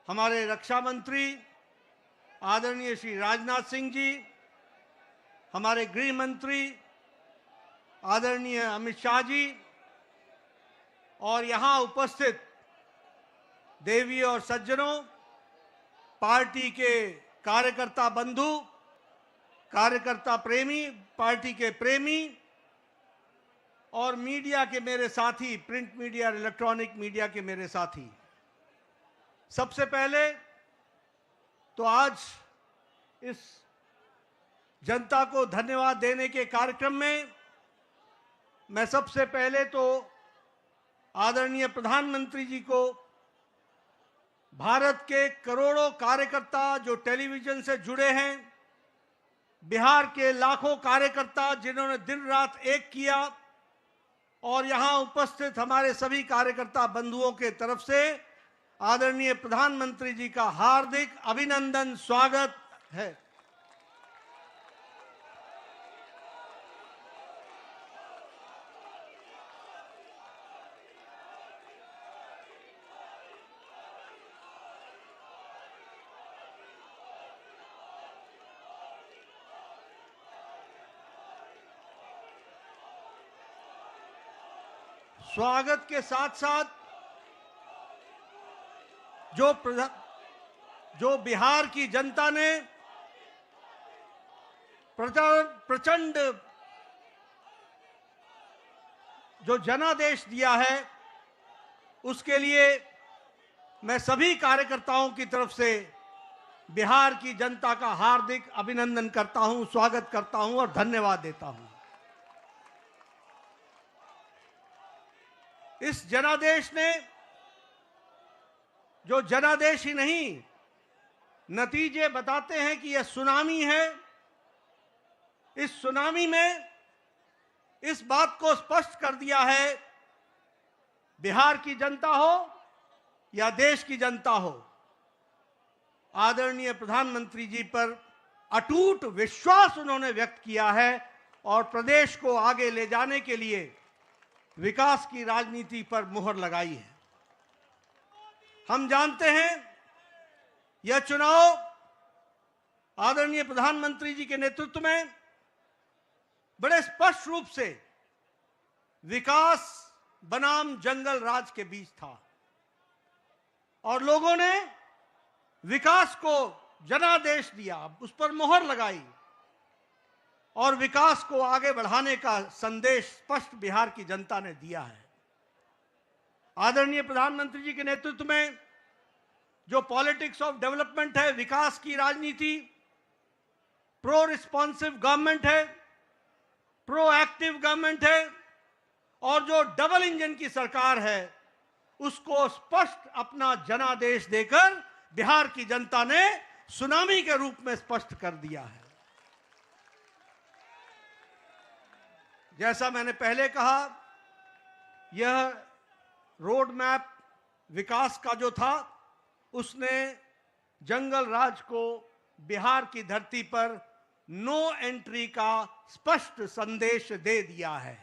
हमारे रक्षा मंत्री आदरणीय श्री राजनाथ सिंह जी, हमारे गृह मंत्री आदरणीय अमित शाह जी और यहाँ उपस्थित देवी और सज्जनों, पार्टी के कार्यकर्ता बंधु, कार्यकर्ता प्रेमी, पार्टी के प्रेमी और मीडिया के मेरे साथी, प्रिंट मीडिया और इलेक्ट्रॉनिक मीडिया के मेरे साथी, सबसे पहले तो आज इस जनता को धन्यवाद देने के कार्यक्रम में मैं सबसे पहले तो आदरणीय प्रधानमंत्री जी को, भारत के करोड़ों कार्यकर्ता जो टेलीविजन से जुड़े हैं, बिहार के लाखों कार्यकर्ता जिन्होंने दिन रात एक किया और यहां उपस्थित हमारे सभी कार्यकर्ता बंधुओं के तरफ से आदरणीय प्रधानमंत्री जी का हार्दिक अभिनंदन, स्वागत है। स्वागत के साथ साथ जो बिहार की जनता ने प्रचंड जो जनादेश दिया है, उसके लिए मैं सभी कार्यकर्ताओं की तरफ से बिहार की जनता का हार्दिक अभिनंदन करता हूं, स्वागत करता हूं और धन्यवाद देता हूं। इस जनादेश ने, जो जनादेश ही नहीं, नतीजे बताते हैं कि यह सुनामी है। इस सुनामी में इस बात को स्पष्ट कर दिया है, बिहार की जनता हो या देश की जनता हो, आदरणीय प्रधानमंत्री जी पर अटूट विश्वास उन्होंने व्यक्त किया है और प्रदेश को आगे ले जाने के लिए विकास की राजनीति पर मुहर लगाई है। हम जानते हैं यह चुनाव आदरणीय प्रधानमंत्री जी के नेतृत्व में बड़े स्पष्ट रूप से विकास बनाम जंगल राज के बीच था और लोगों ने विकास को जनादेश दिया, उस पर मुहर लगाई और विकास को आगे बढ़ाने का संदेश स्पष्ट बिहार की जनता ने दिया है। आदरणीय प्रधानमंत्री जी के नेतृत्व में जो पॉलिटिक्स ऑफ डेवलपमेंट है, विकास की राजनीति, प्रो रिस्पॉन्सिव गवर्नमेंट है, प्रो एक्टिव गवर्नमेंट है और जो डबल इंजन की सरकार है, उसको स्पष्ट अपना जनादेश देकर बिहार की जनता ने सुनामी के रूप में स्पष्ट कर दिया है। जैसा मैंने पहले कहा, यह रोड मैप विकास का जो था, उसने जंगल राज को बिहार की धरती पर नो एंट्री का स्पष्ट संदेश दे दिया है।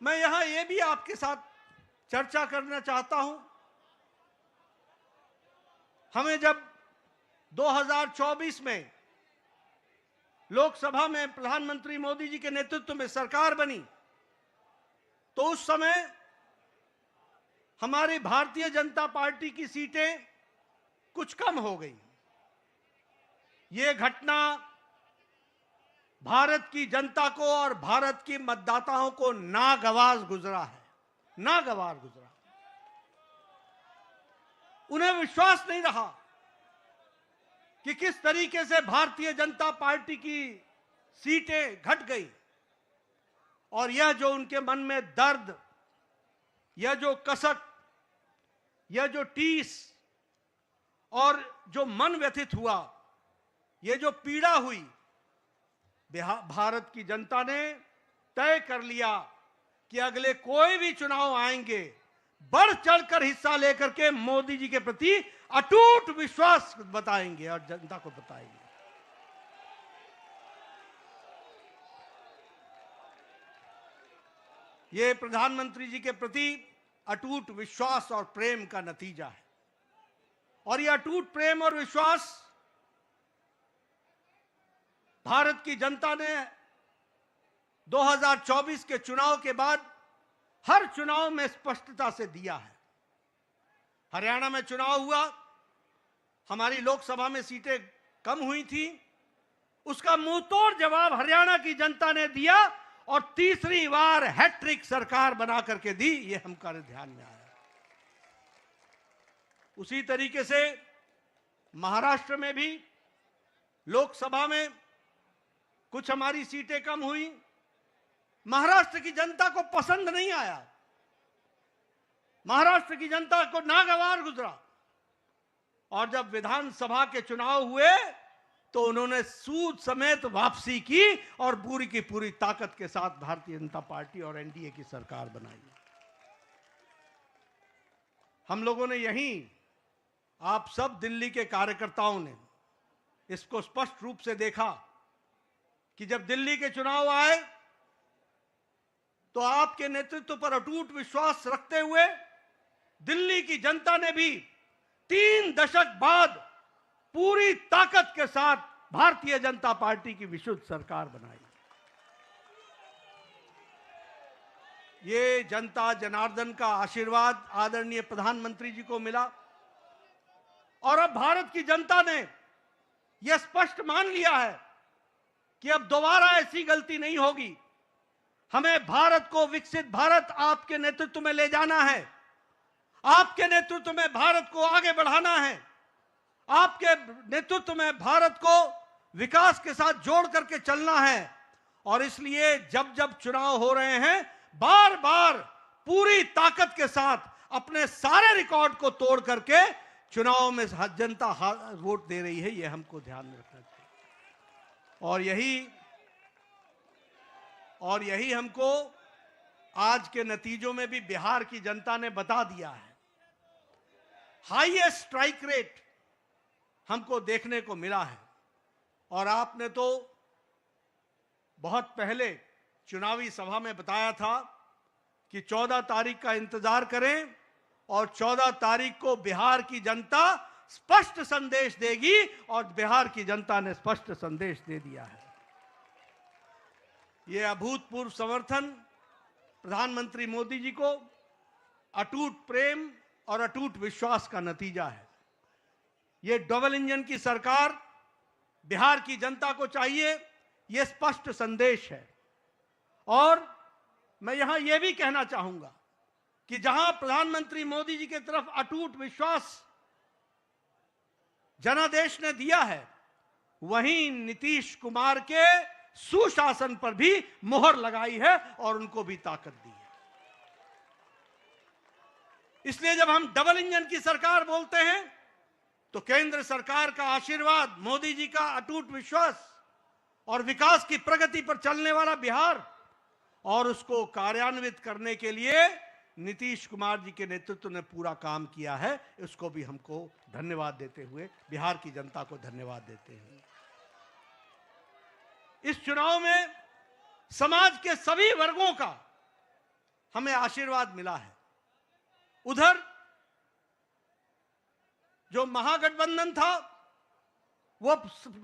मैं यहां यह भी आपके साथ चर्चा करना चाहता हूं, हमें जब 2024 में लोकसभा में प्रधानमंत्री मोदी जी के नेतृत्व में सरकार बनी, तो उस समय हमारी भारतीय जनता पार्टी की सीटें कुछ कम हो गई। ये घटना भारत की जनता को और भारत के मतदाताओं को नागवार गुजरा है, नागवार गुजरा। उन्हें विश्वास नहीं रहा कि किस तरीके से भारतीय जनता पार्टी की सीटें घट गई और यह जो उनके मन में दर्द, यह जो कसक, यह जो टीस और जो मन व्यथित हुआ, यह जो पीड़ा हुई, भारत की जनता ने तय कर लिया कि अगले कोई भी चुनाव आएंगे, बढ़ चढ़कर हिस्सा लेकर के मोदी जी के प्रति अटूट विश्वास बताएंगे और जनता को बताएंगे। ये प्रधानमंत्री जी के प्रति अटूट विश्वास और प्रेम का नतीजा है। और ये अटूट प्रेम और विश्वास भारत की जनता ने 2024 के चुनाव के बाद हर चुनाव में स्पष्टता से दिया है। हरियाणा में चुनाव हुआ, हमारी लोकसभा में सीटें कम हुई थी, उसका मुंहतोड़ जवाब हरियाणा की जनता ने दिया और तीसरी बार हैट्रिक सरकार बना करके दी। ये हमारे ध्यान में आया। उसी तरीके से महाराष्ट्र में भी लोकसभा में कुछ हमारी सीटें कम हुई, महाराष्ट्र की जनता को पसंद नहीं आया, महाराष्ट्र की जनता को नागवार गुजरा। और जब विधानसभा के चुनाव हुए तो उन्होंने सूद समेत वापसी की और पूरी की पूरी ताकत के साथ भारतीय जनता पार्टी और एनडीए की सरकार बनाई। हम लोगों ने यहीं, आप सब दिल्ली के कार्यकर्ताओं ने इसको स्पष्ट रूप से देखा कि जब दिल्ली के चुनाव आए तो आपके नेतृत्व पर अटूट विश्वास रखते हुए दिल्ली की जनता ने भी 3 दशक बाद पूरी ताकत के साथ भारतीय जनता पार्टी की विशुद्ध सरकार बनाई। ये जनता जनार्दन का आशीर्वाद आदरणीय प्रधानमंत्री जी को मिला और अब भारत की जनता ने यह स्पष्ट मान लिया है कि अब दोबारा ऐसी गलती नहीं होगी। हमें भारत को विकसित भारत आपके नेतृत्व में ले जाना है, आपके नेतृत्व में भारत को आगे बढ़ाना है, आपके नेतृत्व में भारत को विकास के साथ जोड़ करके चलना है। और इसलिए जब जब चुनाव हो रहे हैं, बार बार पूरी ताकत के साथ अपने सारे रिकॉर्ड को तोड़ करके चुनाव में जनता वोट दे रही है। यह हमको ध्यान में रखना चाहिए। और यही हमको आज के नतीजों में भी बिहार की जनता ने बता दिया है। हाईएस्ट स्ट्राइक रेट हमको देखने को मिला है। और आपने तो बहुत पहले चुनावी सभा में बताया था कि 14 तारीख का इंतजार करें और 14 तारीख को बिहार की जनता स्पष्ट संदेश देगी और बिहार की जनता ने स्पष्ट संदेश दे दिया है। यह अभूतपूर्व समर्थन प्रधानमंत्री मोदी जी को अटूट प्रेम और अटूट विश्वास का नतीजा है। यह डबल इंजन की सरकार बिहार की जनता को चाहिए, यह स्पष्ट संदेश है। और मैं यहां यह भी कहना चाहूंगा कि जहां प्रधानमंत्री मोदी जी की तरफ अटूट विश्वास जनादेश ने दिया है, वहीं नीतीश कुमार के सुशासन पर भी मुहर लगाई है और उनको भी ताकत दी है। इसलिए जब हम डबल इंजन की सरकार बोलते हैं तो केंद्र सरकार का आशीर्वाद, मोदी जी का अटूट विश्वास और विकास की प्रगति पर चलने वाला बिहार और उसको कार्यान्वित करने के लिए नीतीश कुमार जी के नेतृत्व ने पूरा काम किया है। इसको भी हमको धन्यवाद देते हुए, बिहार की जनता को धन्यवाद देते हैं। इस चुनाव में समाज के सभी वर्गों का हमें आशीर्वाद मिला है। उधर जो महागठबंधन था वो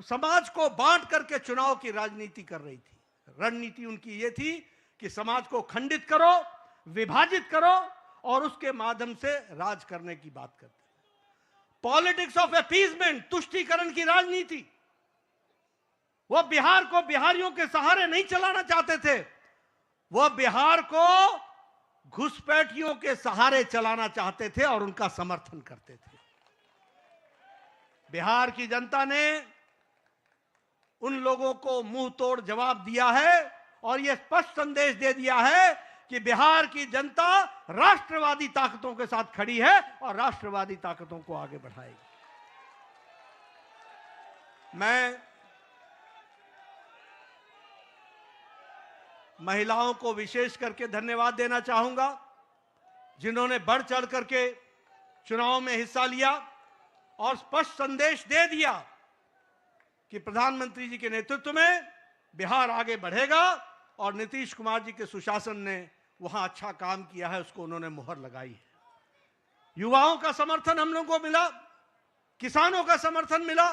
समाज को बांट करके चुनाव की राजनीति कर रही थी। रणनीति उनकी ये थी कि समाज को खंडित करो, विभाजित करो और उसके माध्यम से राज करने की बात करते थे। पॉलिटिक्स ऑफ अपीजमेंट, तुष्टीकरण की राजनीति। वो बिहार को बिहारियों के सहारे नहीं चलाना चाहते थे, वो बिहार को घुसपैठियों के सहारे चलाना चाहते थे और उनका समर्थन करते थे। बिहार की जनता ने उन लोगों को मुंह तोड़ जवाब दिया है और यह स्पष्ट संदेश दे दिया है कि बिहार की जनता राष्ट्रवादी ताकतों के साथ खड़ी है और राष्ट्रवादी ताकतों को आगे बढ़ाएगी। मैं महिलाओं को विशेष करके धन्यवाद देना चाहूंगा, जिन्होंने बढ़ चढ़ करके चुनाव में हिस्सा लिया और स्पष्ट संदेश दे दिया कि प्रधानमंत्री जी के नेतृत्व में बिहार आगे बढ़ेगा और नीतीश कुमार जी के सुशासन ने वहां अच्छा काम किया है उसको उन्होंने मुहर लगाई है। युवाओं का समर्थन हम लोगों को मिला, किसानों का समर्थन मिला,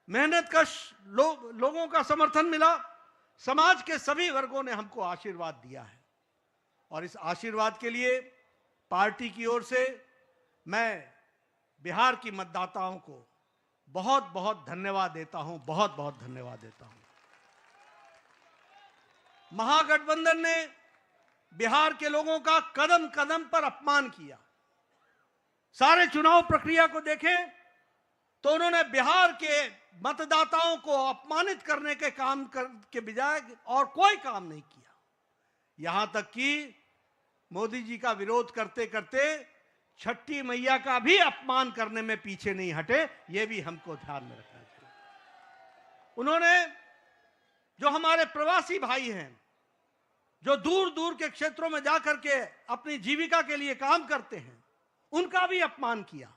मेहनतकश लोगों का समर्थन मिला, समाज के सभी वर्गों ने हमको आशीर्वाद दिया है। और इस आशीर्वाद के लिए पार्टी की ओर से मैं बिहार की मतदाताओं को बहुत बहुत धन्यवाद देता हूं, बहुत बहुत धन्यवाद देता हूं। महागठबंधन ने बिहार के लोगों का कदम कदम पर अपमान किया। सारे चुनाव प्रक्रिया को देखें तो उन्होंने बिहार के मतदाताओं को अपमानित करने के काम के बजाय और कोई काम नहीं किया। यहां तक कि मोदी जी का विरोध करते करते छठी मैया का भी अपमान करने में पीछे नहीं हटे। यह भी हमको ध्यान में रखना चाहिए। उन्होंने जो हमारे प्रवासी भाई हैं, जो दूर दूर के क्षेत्रों में जाकर के अपनी जीविका के लिए काम करते हैं, उनका भी अपमान किया।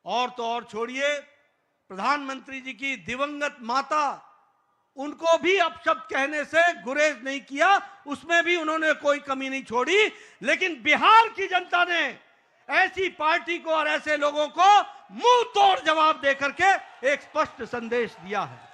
और तो और छोड़िए, प्रधानमंत्री जी की दिवंगत माता, उनको भी अपशब्द कहने से गुरेज नहीं किया, उसमें भी उन्होंने कोई कमी नहीं छोड़ी। लेकिन बिहार की जनता ने ऐसी पार्टी को और ऐसे लोगों को मुंह तोड़ जवाब देकर के एक स्पष्ट संदेश दिया है।